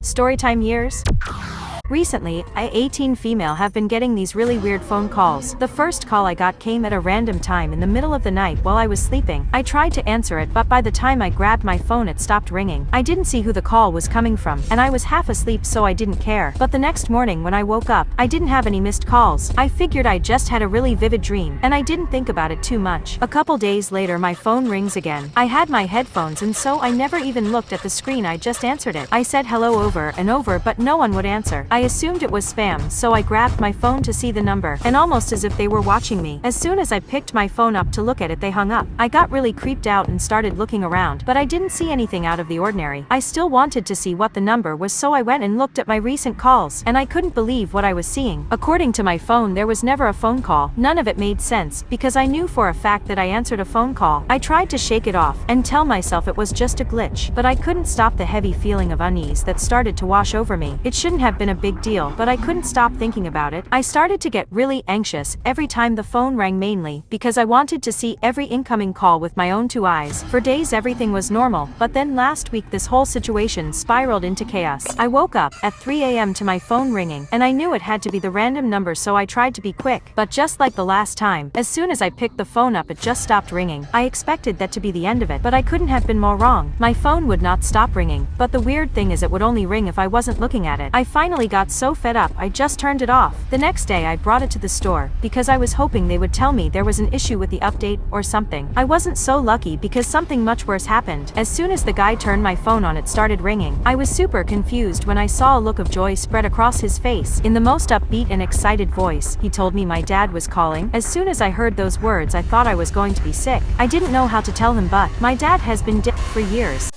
Storytime years? Recently, I, 18 female, have been getting these really weird phone calls. The first call I got came at a random time in the middle of the night while I was sleeping. I tried to answer it, but by the time I grabbed my phone it stopped ringing. I didn't see who the call was coming from, and I was half asleep so I didn't care. But the next morning when I woke up, I didn't have any missed calls. I figured I just had a really vivid dream, and I didn't think about it too much. A couple days later my phone rings again. I had my headphones and so I never even looked at the screen, I just answered it. I said hello over and over but no one would answer. I assumed it was spam, so I grabbed my phone to see the number, and almost as if they were watching me. As soon as I picked my phone up to look at it they hung up. I got really creeped out and started looking around, but I didn't see anything out of the ordinary. I still wanted to see what the number was, so I went and looked at my recent calls, and I couldn't believe what I was seeing. According to my phone there was never a phone call. None of it made sense, because I knew for a fact that I answered a phone call. I tried to shake it off, and tell myself it was just a glitch, but I couldn't stop the heavy feeling of unease that started to wash over me. It shouldn't have been a big deal, but I couldn't stop thinking about it. I started to get really anxious every time the phone rang, mainly because I wanted to see every incoming call with my own two eyes. For days everything was normal, but then last week this whole situation spiraled into chaos. I woke up at 3 a.m. to my phone ringing, and I knew it had to be the random number, so I tried to be quick. But just like the last time, as soon as I picked the phone up it just stopped ringing. I expected that to be the end of it, but I couldn't have been more wrong. My phone would not stop ringing, but the weird thing is it would only ring if I wasn't looking at it. I finally got so fed up I just turned it off. The next day I brought it to the store, because I was hoping they would tell me there was an issue with the update or something. I wasn't so lucky, because something much worse happened. As soon as the guy turned my phone on it started ringing. I was super confused when I saw a look of joy spread across his face. In the most upbeat and excited voice, he told me my dad was calling. As soon as I heard those words I thought I was going to be sick. I didn't know how to tell him, but my dad has been dead for years.